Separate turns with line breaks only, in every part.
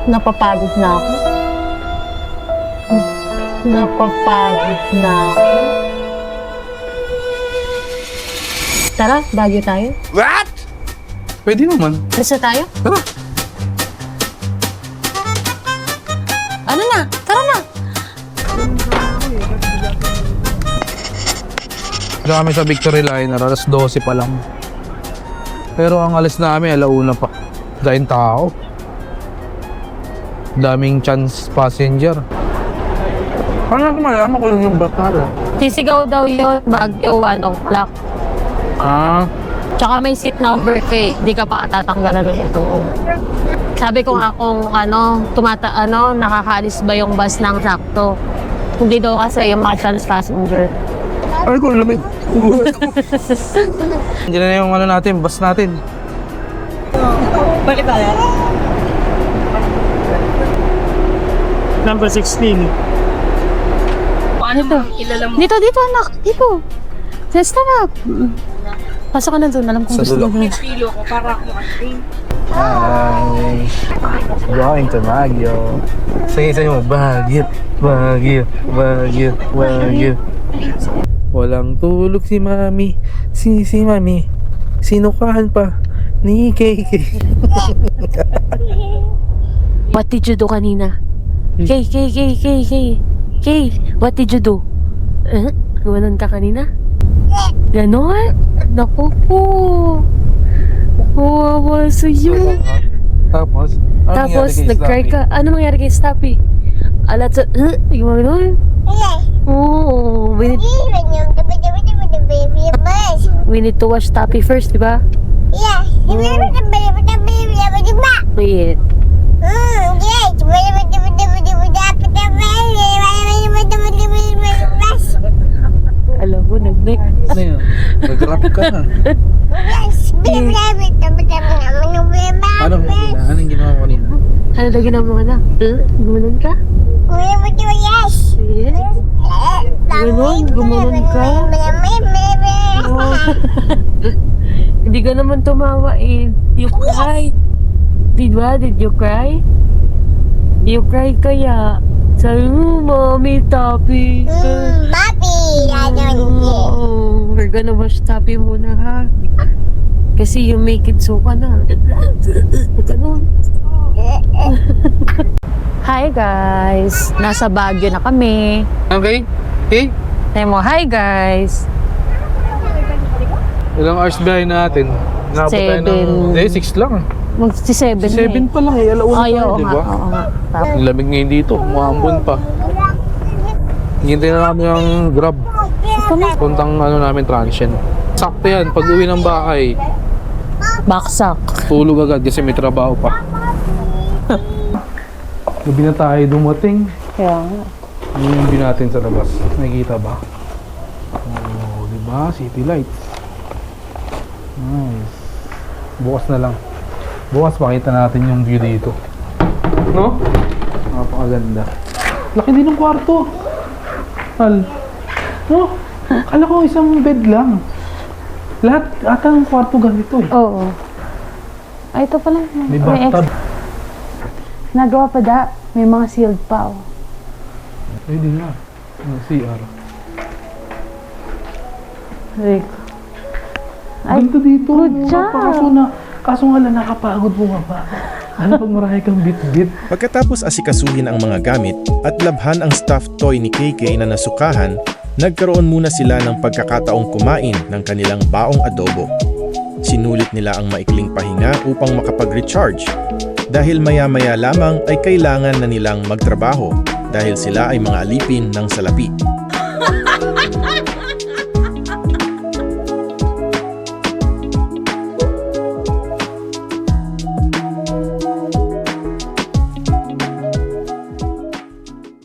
Napapagod na ako. Napapagod na ako. Tara, Baguio tayo.
What? Pwede naman.
Alis na tayo?
Tara.
Ano na? Tara na!
Dito kami sa Victory Liner, alas 12 pa lang. Pero ang alis namin, alauna pa. Dahil tao. Daming chance passenger. Paano malaman ko yung Batara?
Sisigaw daw yun, Baguio 1 o'clock.
Ah,
Tsaka may seat number ka eh. Di ka pa tatanggalan ito. Sabi ko nga kung nakakaalis ba yung bus ng sakto. Hindi daw kasi yung mga chance passenger.
ay ko lamig. Diyan na yung natin, bus natin.
Bakit tayo? Number 16.
Ano to? Dito, anak. Dito. Just na. Pasok ka na doon. Alam kong
Sa
gusto
dulo.
mo.
Pilo ko para ako makakain.
Hi. Going to Baguio. Sige mo, Baguio. Walang tulog si Mami. Si Mami. Sinukahan pa ni KK.
What did you do kanina? Kay, what did you do? Gumanon ka kanina? Ganon? Naku po. Wawa sa'yo.
Tapos?
Tapos, nag-cry ka. Ano mangyari kay Stappy? Alat sa... Gumagano'n? Oo. We need to watch Stappy first, di ba? Wait. Alam mo, nag-neck.
Ano yun? Nag-rap ka na. Anong ginawa ko kanina?
Ano na ginawa mo na? Gumanon ka? Yes. Gumanon ka? Oh. Hindi ka naman tumawa eh. You cry. Did you cry? You cry kaya? Sabi mo, Mommy, Tappy. Oh, we're gonna watch Tappy muna ha. Kasi you make it so ka na. Ganun. Hi guys! Nasa Baguio na kami.
Okay? Okay?
Sabi mo, hi guys!
Ilang hours biyahe natin? Nabot tayo ng... 6 lang.
Mag-7 na
7 pa lang eh. Alauna
Ay,
tayo,
oo
di
nga,
ba?
oo nga.
Ang lamig ngayon dito. Umambon pa. Hintay na namin yung Grab. Puntang namin transient. Sakto yan. Pag uwi ng bahay,
Baksak.
tulog agad kasi may trabaho pa. Gabi na tayo dumating.
Kaya nga.
Yung view natin sa labas. Nakikita ba? Oh, di ba? City lights. Nice. Bukas na lang. Bukas makita natin yung view dito. No? Napakaganda. Laki din ng kwarto. Al. No? Kala ko isang bed lang. Lahat ata ng kwarto ganito eh.
Oo. Ay, ito pala.
May bathtub.
Nagawa pa da. May mga sealed pa. Oh.
Pwede na. CR.
Rick. Ay,
Ganda dito.
good job.
Kaso nga lang nakapagod mo ba? Ano pag marami kang bit-bit?
Pagkatapos asikasuhin ang mga gamit at labhan ang stuffed toy ni KK na nasukahan, nagkaroon muna sila ng pagkakataong kumain ng kanilang baong adobo. Sinulit nila ang maikling pahinga upang makapag-recharge dahil maya-maya lamang ay kailangan na nilang magtrabaho dahil sila ay mga alipin ng salapi.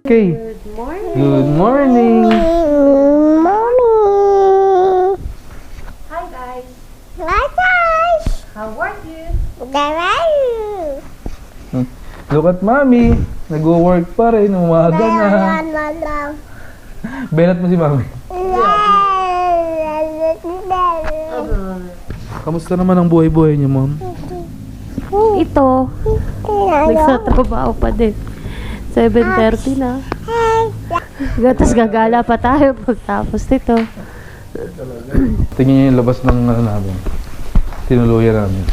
Okay. Good morning.
Hi guys. Hi guys. How are you? Where are you?
Look at Mami. Nag-work pa rin. Umaga na. Benat mo si Mami. Kamusta naman ang buhay-buhay niyo, Mom?
Ito. Nagsatrabaho pa din. 7:30 na. Gatas gagala pa tayo pagtapos nito.
Tingnan niyo yung labas ng ano namin. Tinuluyan namin.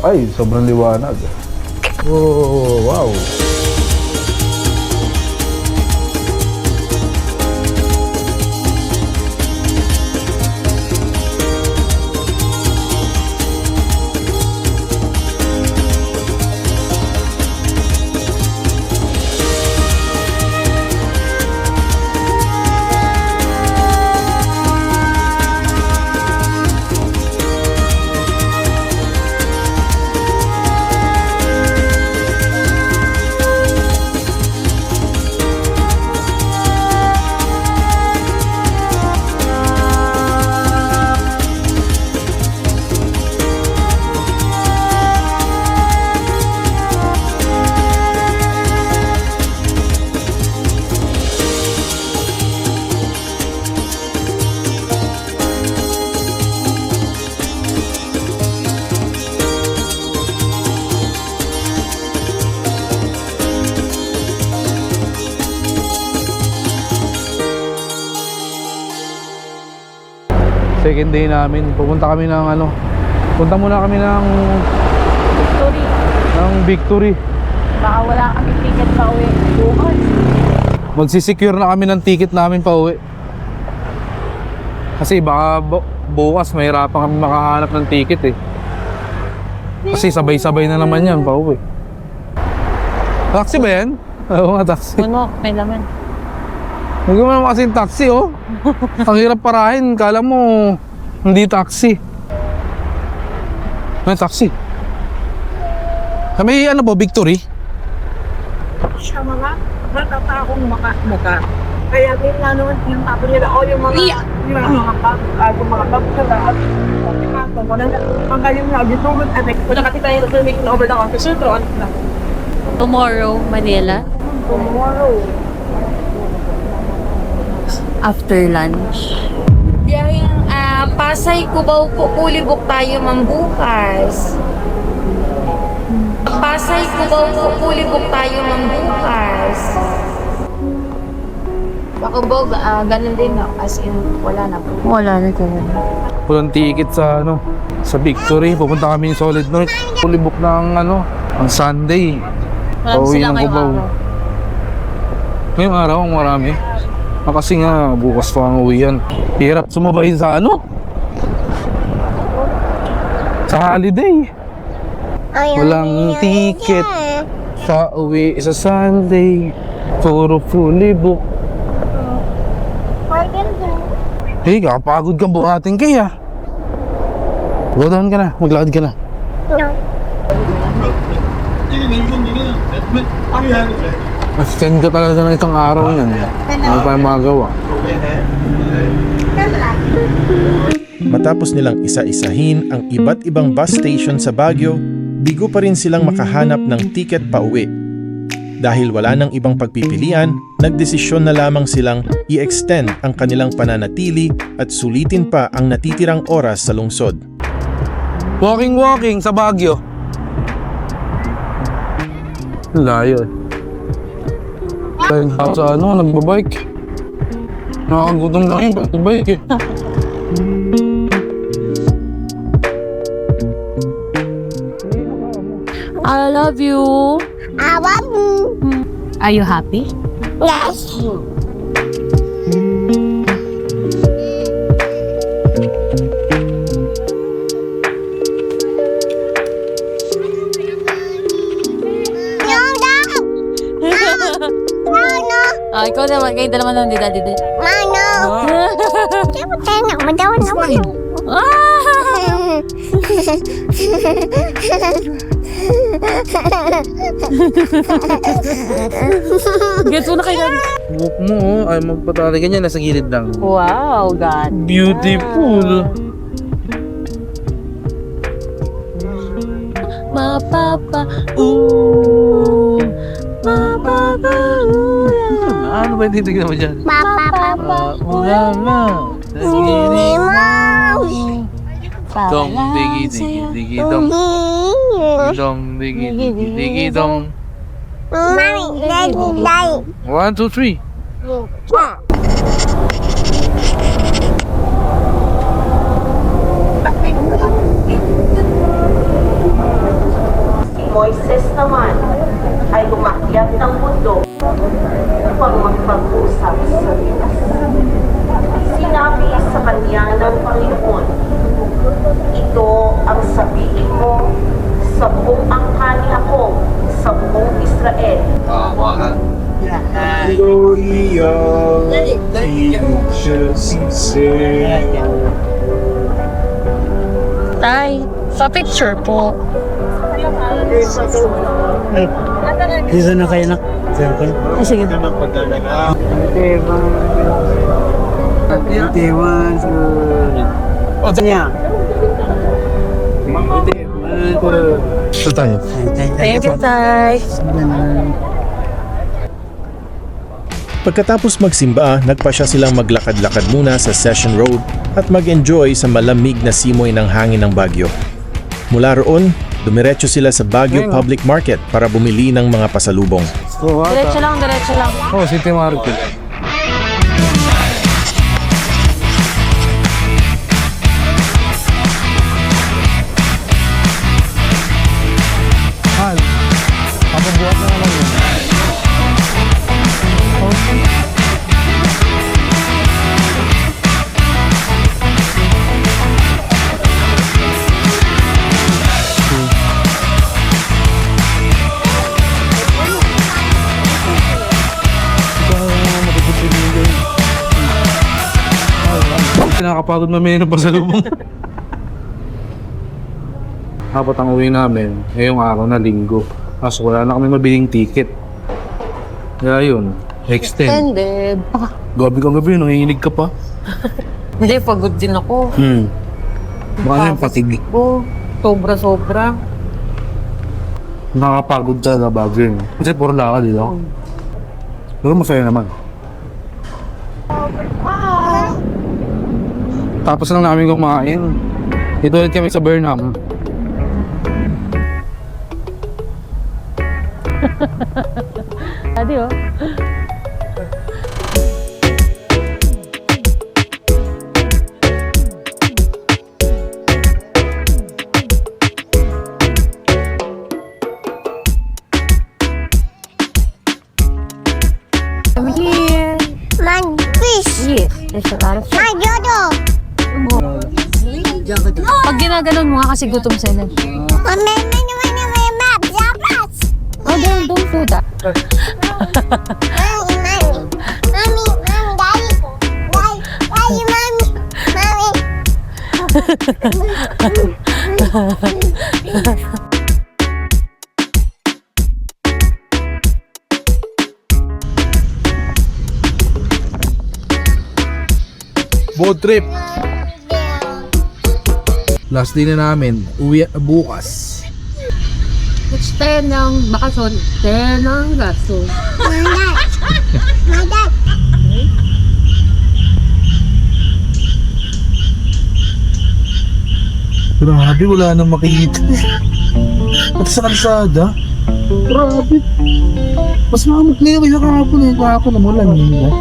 Ay, sobrang liwanag. Oh, wow. Second day namin. Pupunta kami ng ano. Punta muna kami ng
Victory.
Victory.
Baka wala kami ticket pa uwi. Bukas.
Magsisecure na kami ng ticket namin pa uwi. Kasi baka bukas mahirapan kami makahanap ng ticket eh. Kasi sabay-sabay na naman yan pa uwi. Taxi ba yan? Oo nga, taxi.
Puno, may laman.
Huwag mo naman kasing taxi, oh. Ang hirap parahin. Kala mo, hindi taxi. May taxi. May ano po, Victory?
Siya mga natatakong maka. Kaya din nga naman yung tapo nila o yung mga mga bag sa lahat. Magaling na, dito mo at wala kasi tayo making over the officer, pero ano lang.
Tomorrow, Manila.
Tomorrow.
After lunch.
Biyaheng Pasay, Cubao po, Kulibok tayo mambukas. Pasay, Cubao po, Kulibok tayo mambukas. Baka ba, ganun din, no? As in, wala na po.
Wala na kaya.
Walang ticket sa ano, sa Victory. Pupunta kami sa Solid North. Fully book ng ano, ang Sunday.
Marami
Pauwi
sila
ng
ngayong
Cubao.
araw.
Ngayong araw, ang marami. Kasi nga, bukas pa ang uwian. Hirap sumabay sa ano? Sa holiday. Walang ticket sa uwi sa Sunday. Puro fully book. Hey, kakapagod ka buhatin kaya. Go down ka na, maglakad ka na. Extend ka talaga ng isang araw yan. Ano pa yung magawa?
Matapos nilang isa-isahin ang iba't ibang bus station sa Baguio, bigo pa rin silang makahanap ng ticket pa uwi. Dahil wala nang ibang pagpipilian, nagdesisyon na lamang silang i-extend ang kanilang pananatili at sulitin pa ang natitirang oras sa lungsod.
Walking sa Baguio. Layo. Dahil sa ano, nagbabike. Nakakagutom na yung pagbabike eh.
I love you.
I love you.
Are you happy?
Yes.
Ah, ikaw naman. Kayo dalawa naman, dida.
Mano. Siapa tengok mendawan naman.
Gets mo na kayo.
Buhok mo oh, ay magpatali ka niya, nasa gilid lang.
Wow, God.
Beautiful.
Mapapa, ooh. Mapapa, ooh.
Ano ba yung titignan mo dyan?
Papa.
Ulala. Sa gilid mo. Dong, digi, digi, digi, dong. Dong, digi, digi, digi, dong. 1, 2, 3.
Si Moises naman ay umakyat ng bundok upang magpag-usap sa Diyos. Sinabi sa kanya ng Panginoon, ito ang sabihin mo sa buong angkani ako, sa buong Israel.
Tay, sa picture po.
Dito na kayo na.
Ay, sige.
Tewan.
O,
Kanya.
ito tayo.
Thank you, Tay.
Pagkatapos magsimba, nagpasya silang maglakad-lakad muna sa Session Road at mag-enjoy sa malamig na simoy ng hangin ng Baguio. Mula roon, dumiretso sila sa Baguio Public Market para bumili ng mga pasalubong.
Diretso lang, diretso lang.
Oh, City Market. Hal, papabuhat na naman yun. Nakakapagod mamili ng pasalubong. Habang ang uwi namin, ngayong araw na linggo. Kaso wala na kami mabiling ticket. Kaya yun, extend.
Ended.
Gabi kang gabi, nanginginig ka pa.
Hindi, pagod din ako.
Baka na yung patig.
Oh, sobra-sobra.
Nakakapagod talaga bago yun. Kasi puro lakad, di ba? Pero masaya naman. Tapos lang namin kumain. Dito ulit kami sa Burnham.
Adi, oh. I'm here.
Man, fish.
Yeah, there's a lot of fish.
Man, yodo.
Pag ginaganon mo nga kasi gutom sila.
Mami, map, zapas.
Oh, don't do that.
Mami, daddy, mommy.
Boat trip. Last day na namin. Uwi bukas.
It's 10 ng bakasyon, 10 ng gasto.
My dad.
Grabe, wala nang makikita. Pati sa kalsada. Grabe. Mas maamot na yun kaysa kahapon eh. Kahapon namulan yun.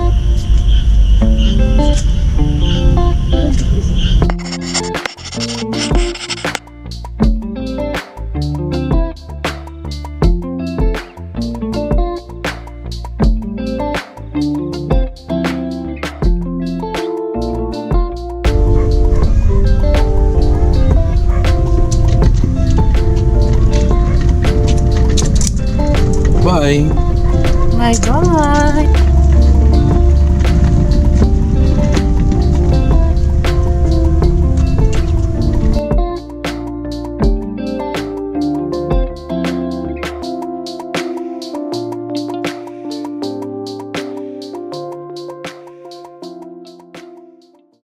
Bye.
My God.